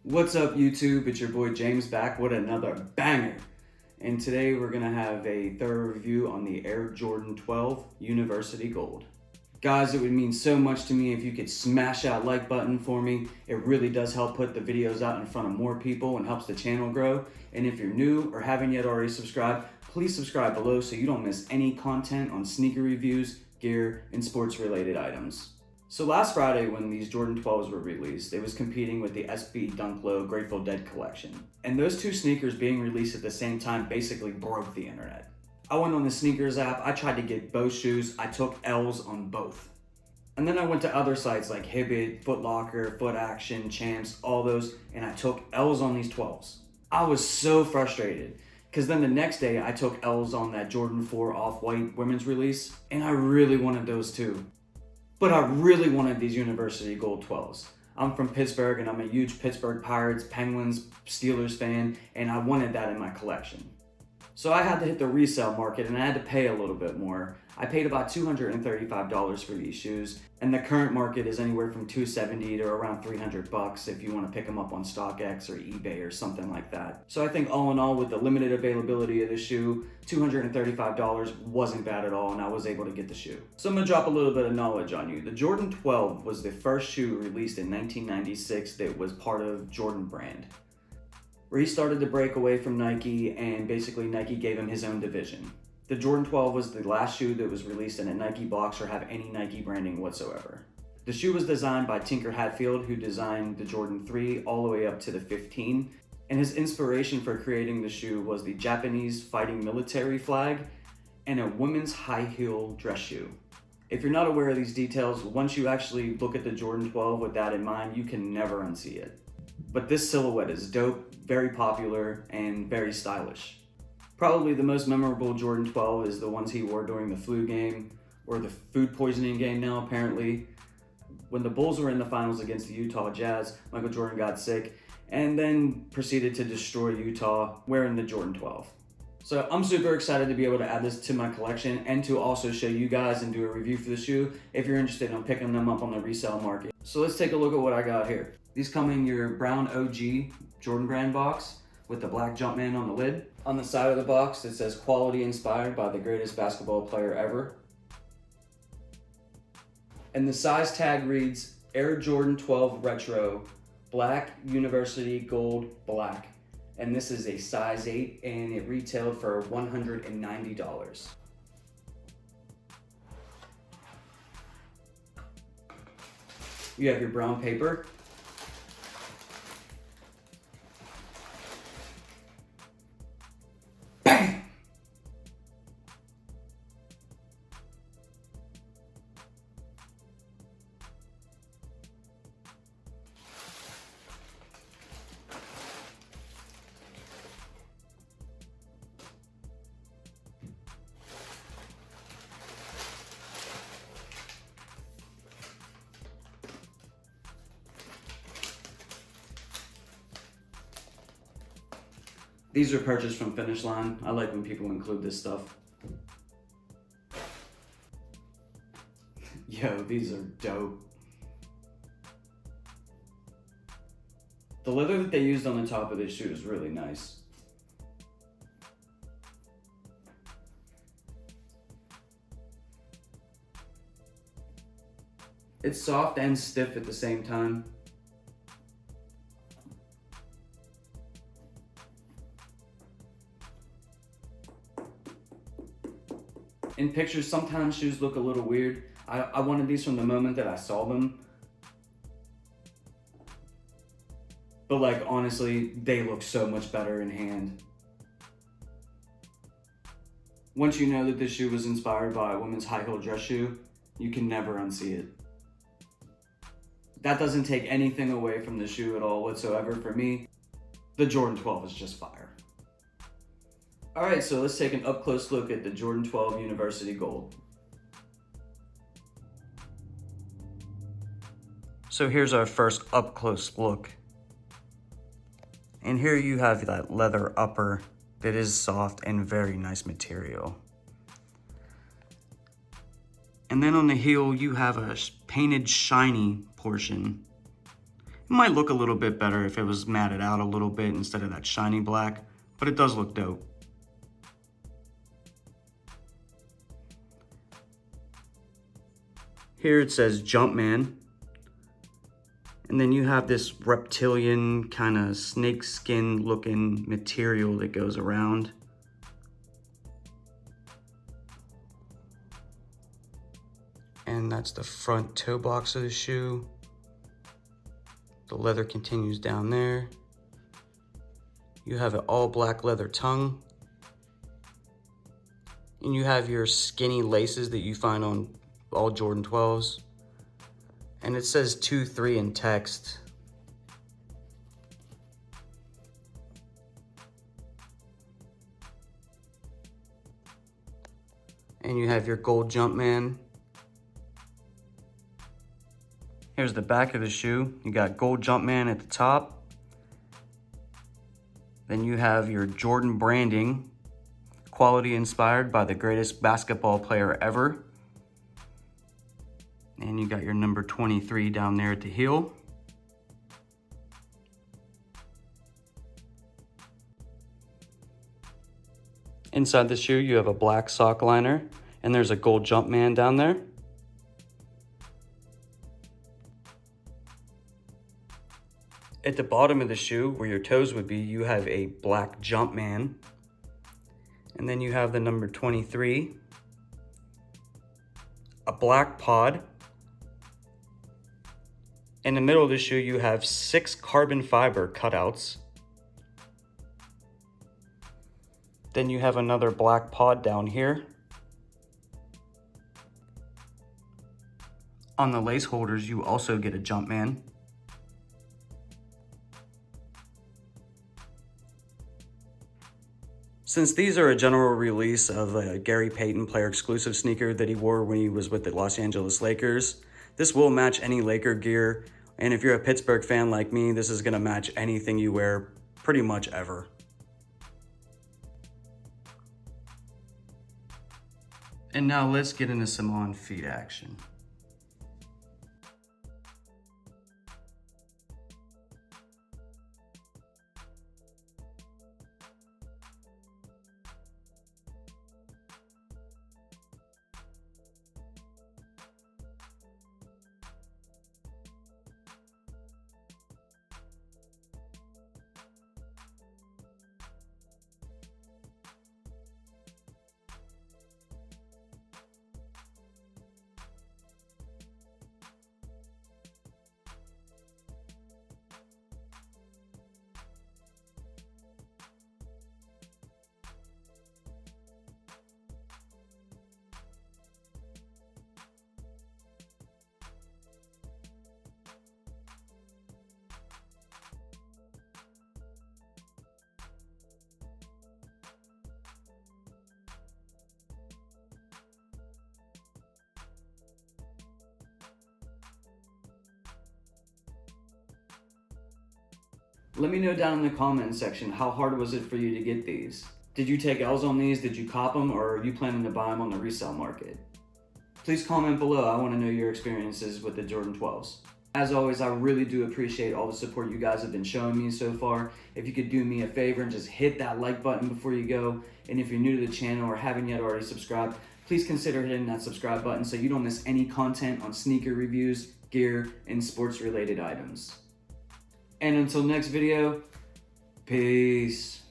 What's up YouTube? It's your boy James back with another banger. And today we're gonna have a thorough review on the Air Jordan 12 University Gold. Guys, it would mean so much to me if you could smash that like button for me. It really does help put the videos out in front of more people and helps the channel grow. And if you're new or haven't yet already subscribed, please subscribe below so you don't miss any content on sneaker reviews, gear, and sports related items. So last Friday when these Jordan 12s were released, they was competing with the SB Dunk Low Grateful Dead collection. And those two sneakers being released at the same time basically broke the internet. I went on the sneakers app, I tried to get both shoes, I took L's on both. And then I went to other sites like Hibbett, Foot Locker, Foot Action, Champs, all those, and I took L's on these 12s. I was so frustrated, because then the next day I took L's on that Jordan 4 Off-White women's release, and I really wanted those too. But I really wanted these University Gold 12s. I'm from Pittsburgh and I'm a huge Pittsburgh Pirates, Penguins, Steelers fan, and I wanted that in my collection. So I had to hit the resale market and I had to pay a little bit more. I paid about $235 for these shoes, and the current market is anywhere from $270 to around $300 if you want to pick them up on StockX or eBay or something like that. So I think all in all, with the limited availability of the shoe, $235 wasn't bad at all, and I was able to get the shoe. So I'm gonna drop a little bit of knowledge on you. The Jordan 12 was the first shoe released in 1996 that was part of Jordan Brand, where he started to break away from Nike, and basically Nike gave him his own division. The Jordan 12 was the last shoe that was released in a Nike box or have any Nike branding whatsoever. The shoe was designed by Tinker Hatfield, who designed the Jordan 3 all the way up to the 15, and his inspiration for creating the shoe was the Japanese fighting military flag and a women's high heel dress shoe. If you're not aware of these details, once you actually look at the Jordan 12 with that in mind, you can never unsee it. But this silhouette is dope, very popular, and very stylish. Probably the most memorable Jordan 12 is the ones he wore during the flu game, or the food poisoning game now apparently. When the Bulls were in the finals against the Utah Jazz, Michael Jordan got sick and then proceeded to destroy Utah wearing the Jordan 12. So I'm super excited to be able to add this to my collection and to also show you guys and do a review for the shoe if you're interested in picking them up on the resale market. So let's take a look at what I got here. These come in your brown OG Jordan Brand box with the black Jumpman on the lid. On the side of the box, it says quality inspired by the greatest basketball player ever. And the size tag reads Air Jordan 12 Retro, Black University Gold Black. And this is a size 8 and it retailed for $190. You have your brown paper. These are purchased from Finish Line. I like when people include this stuff. Yo, these are dope. The leather that they used on the top of this shoe is really nice. It's soft and stiff at the same time. In pictures, sometimes shoes look a little weird. I wanted these from the moment that I saw them. But like, honestly, they look so much better in hand. Once you know that this shoe was inspired by a women's high heel dress shoe, you can never unsee it. That doesn't take anything away from the shoe at all whatsoever for me. The Jordan 12 is just fire. All right, so let's take an up close look at the Jordan 12 University Gold. So here's our first up close look. And here you have that leather upper that is soft and very nice material. And then on the heel, you have a painted shiny portion. It might look a little bit better if it was matted out a little bit instead of that shiny black, but it does look dope. Here it says Jumpman. And then you have this reptilian kind of snake skin looking material that goes around. And that's the front toe box of the shoe. The leather continues down there. You have an all black leather tongue. And you have your skinny laces that you find on all Jordan 12s. And it says 2-3 in text. And you have your gold Jumpman. Here's the back of the shoe. You got gold Jumpman at the top. Then you have your Jordan branding, quality inspired by the greatest basketball player ever. And you got your number 23 down there at the heel. Inside the shoe, you have a black sock liner, and there's a gold Jumpman down there. At the bottom of the shoe, where your toes would be, you have a black Jumpman. And then you have the number 23, a black pod. In the middle of the shoe, you have 6 carbon fiber cutouts. Then you have another black pod down here. On the lace holders, you also get a Jumpman. Since these are a general release of a Gary Payton player exclusive sneaker that he wore when he was with the Los Angeles Lakers, this will match any Laker gear. And if you're a Pittsburgh fan like me, this is gonna match anything you wear pretty much ever. And now let's get into some on-feet action. Let me know down in the comments section, how hard was it for you to get these? Did you take L's on these? Did you cop them? Or are you planning to buy them on the resale market? Please comment below. I want to know your experiences with the Jordan 12s. As always, I really do appreciate all the support you guys have been showing me so far. If you could do me a favor and just hit that like button before you go. And if you're new to the channel or haven't yet already subscribed, please consider hitting that subscribe button so you don't miss any content on sneaker reviews, gear, and sports related items. And until next video, peace.